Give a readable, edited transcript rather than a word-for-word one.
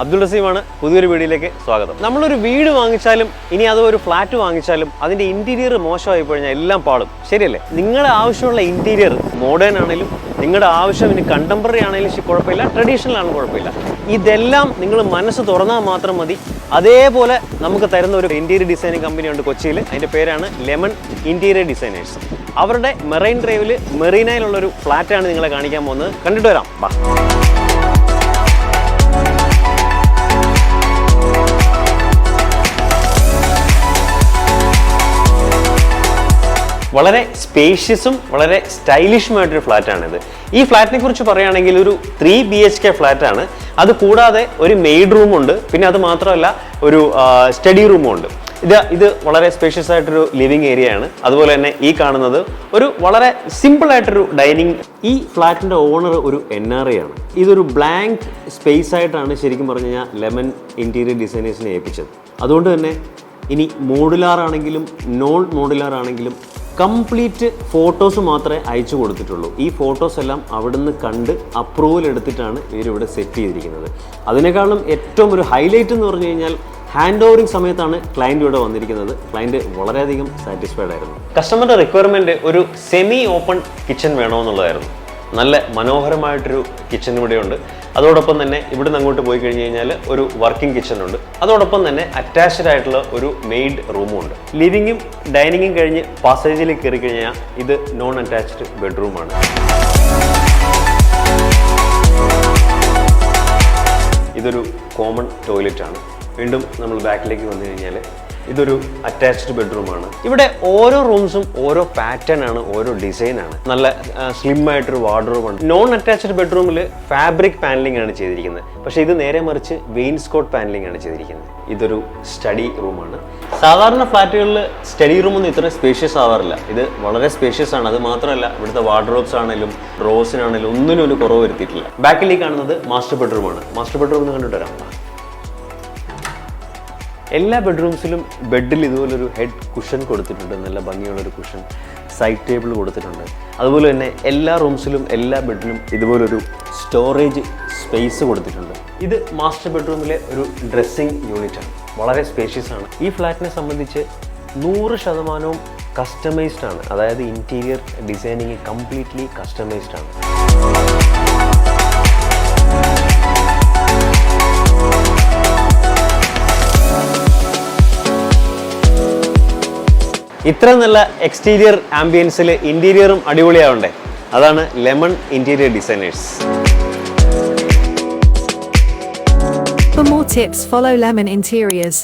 അബ്ദുൾ റസീമാണ്. പുതിയൊരു വീഡിയോയിലേക്ക് സ്വാഗതം. നമ്മളൊരു വീട് വാങ്ങിച്ചാലും ഇനി അത് ഒരു ഫ്ലാറ്റ് വാങ്ങിച്ചാലും അതിൻ്റെ ഇൻറ്റീരിയർ മോശമായി കഴിഞ്ഞാൽ എല്ലാം പാടും, ശരിയല്ലേ? നിങ്ങളുടെ ആവശ്യമുള്ള ഇൻറ്റീരിയർ മോഡേൺ ആണെങ്കിലും നിങ്ങളുടെ ആവശ്യം ഇനി കണ്ടംപററി ആണെങ്കിലും കുഴപ്പമില്ല, ട്രഡീഷണൽ ആണെങ്കിലും കുഴപ്പമില്ല. ഇതെല്ലാം നിങ്ങൾ മനസ്സ് തുറന്നാൽ മാത്രം മതി. അതേപോലെ നമുക്ക് തരുന്ന ഒരു ഇൻറ്റീരിയർ ഡിസൈനിങ് കമ്പനിയുണ്ട് കൊച്ചിയിൽ. അതിൻ്റെ പേരാണ് ലെമൺ ഇൻറ്റീരിയർ ഡിസൈനേഴ്സ്. അവരുടെ മെറൈൻ ഡ്രൈവിൽ മെറീനയിലുള്ളൊരു ഫ്ലാറ്റാണ് നിങ്ങളെ കാണിക്കാൻ പോകുന്നത്. കണ്ടിട്ട് വരാം, ബാ. വളരെ സ്പേഷ്യസും വളരെ സ്റ്റൈലിഷുമായിട്ടൊരു ഫ്ലാറ്റാണിത്. ഈ ഫ്ലാറ്റിനെ കുറിച്ച് പറയുകയാണെങ്കിൽ ഒരു 3 BHK ഫ്ലാറ്റാണ്. അത് കൂടാതെ ഒരു മെയ്ഡ് റൂമുണ്ട്, പിന്നെ അത് മാത്രമല്ല ഒരു സ്റ്റഡി റൂമും ഉണ്ട്. ഇത് വളരെ സ്പേഷ്യസ് ആയിട്ടൊരു ലിവിങ് ഏരിയ ആണ്. അതുപോലെ തന്നെ ഈ കാണുന്നത് ഒരു വളരെ സിമ്പിൾ ആയിട്ടൊരു ഡൈനിങ്. ഈ ഫ്ലാറ്റിൻ്റെ ഓണർ ഒരു NRI ആണ്. ഇതൊരു ബ്ലാങ്ക് സ്പേസ് ആയിട്ടാണ് ശരിക്കും പറഞ്ഞു കഴിഞ്ഞാൽ ലെമൺ ഇൻറ്റീരിയർ ഡിസൈനേഴ്സിനെ ഏൽപ്പിച്ചത്. അതുകൊണ്ട് തന്നെ ഇനി മോഡുലാർ ആണെങ്കിലും നോൺ മോഡുലാർ ആണെങ്കിലും കംപ്ലീറ്റ് ഫോട്ടോസ് മാത്രമേ അയച്ചു കൊടുത്തിട്ടുള്ളൂ. ഈ ഫോട്ടോസ് എല്ലാം അവിടുന്ന് കണ്ട് അപ്രൂവൽ എടുത്തിട്ടാണ് ഇവരിവിടെ സെറ്റ് ചെയ്തിരിക്കുന്നത്. അതിനേക്കാളും ഏറ്റവും ഒരു ഹൈലൈറ്റ് എന്ന് പറഞ്ഞു കഴിഞ്ഞാൽ ഹാൻഡ് ഓവറിങ് സമയത്താണ് ക്ലയൻറ്റ് ഇവിടെ വന്നിരിക്കുന്നത്. ക്ലയൻറ്റ് വളരെയധികം സാറ്റിസ്ഫൈഡ് ആയിരുന്നു. കസ്റ്റമറുടെ റിക്വയർമെൻറ്റ് ഒരു സെമി ഓപ്പൺ കിച്ചൺ വേണമെന്നുള്ളതായിരുന്നു. നല്ല മനോഹരമായിട്ടൊരു കിച്ചൺ ഇവിടെയുണ്ട്. അതോടൊപ്പം തന്നെ ഇവിടുന്ന് അങ്ങോട്ട് പോയി കഴിഞ്ഞ് കഴിഞ്ഞാൽ ഒരു വർക്കിംഗ് കിച്ചണുണ്ട്. അതോടൊപ്പം തന്നെ അറ്റാച്ച്ഡ് ആയിട്ടുള്ള ഒരു മെയ്ഡ് റൂമും ഉണ്ട്. ലിവിങ്ങും ഡൈനിങ്ങും കഴിഞ്ഞ് പാസേജിലേക്ക് കയറി കഴിഞ്ഞാൽ ഇത് നോൺ അറ്റാച്ച്ഡ് ബെഡ്റൂമാണ്. ഇതൊരു കോമൺ ടോയ്ലറ്റ് ആണ്. വീണ്ടും നമ്മൾ ബാക്കിലേക്ക് വന്നു കഴിഞ്ഞാൽ ഇതൊരു അറ്റാച്ച്ഡ് ബെഡ്റൂമാണ്. ഇവിടെ ഓരോ റൂംസും ഓരോ പാറ്റേൺ ആണ്, ഓരോ ഡിസൈനാണ്. നല്ല സ്ലിം ആയിട്ടൊരു വാർഡ്രോബുണ്ട്. നോൺ അറ്റാച്ച്ഡ് ബെഡ്റൂമിൽ ഫാബ്രിക് പാനലിംഗ് ആണ് ചെയ്തിരിക്കുന്നത്. പക്ഷേ ഇത് നേരെ മറിച്ച് വെയിൻസ്കോട്ട് പാനലിംഗ് ആണ് ചെയ്തിരിക്കുന്നത്. ഇതൊരു സ്റ്റഡി റൂമാണ്. സാധാരണ ഫ്ലാറ്റുകളിൽ സ്റ്റഡി റൂമൊന്നും ഇത്ര സ്പേഷ്യസ് ആവാറില്ല. ഇത് വളരെ സ്പേഷ്യസ് ആണ്. അത് മാത്രമല്ല ഇവിടുത്തെ വാർഡ്രോബ്സ് ആണെങ്കിലും ഡ്രോസിനാണെങ്കിലും ഒന്നിനും ഒരു കുറവ് വരുത്തിയിട്ടില്ല. ബാക്കിലേക്ക് കാണുന്നത് മാസ്റ്റർ ബെഡ്റൂമാണ്. മാസ്റ്റർ ബെഡ്റൂം ഒന്ന് കണ്ടിട്ട് വരാം. എല്ലാ ബെഡ്റൂംസിലും ബെഡിൽ ഇതുപോലൊരു ഹെഡ് കുഷൻ കൊടുത്തിട്ടുണ്ട്. നല്ല ഭംഗിയുള്ളൊരു കുഷൻ. സൈഡ് ടേബിൾ കൊടുത്തിട്ടുണ്ട്. അതുപോലെ തന്നെ എല്ലാ റൂംസിലും എല്ലാ ബെഡിലും ഇതുപോലൊരു സ്റ്റോറേജ് സ്പേസ് കൊടുത്തിട്ടുണ്ട്. ഇത് മാസ്റ്റർ ബെഡ്റൂമിലെ ഒരു ഡ്രസ്സിംഗ് യൂണിറ്റാണ്. വളരെ സ്പേഷ്യസ് ആണ്. ഈ ഫ്ലാറ്റിനെ സംബന്ധിച്ച് 100% കസ്റ്റമൈസ്ഡ് ആണ്. അതായത് ഇൻറ്റീരിയർ ഡിസൈനിങ് കംപ്ലീറ്റ്ലി കസ്റ്റമൈസ്ഡ് ആണ്. ഇത്ര നല്ല എക്സ്റ്റീരിയർ ആംബിയൻസിൽ ഇന്റീരിയറും അടിപൊളിയാവണ്ടേ? അതാണ് lemon interior designers. For more tips, follow Lemon Interiors.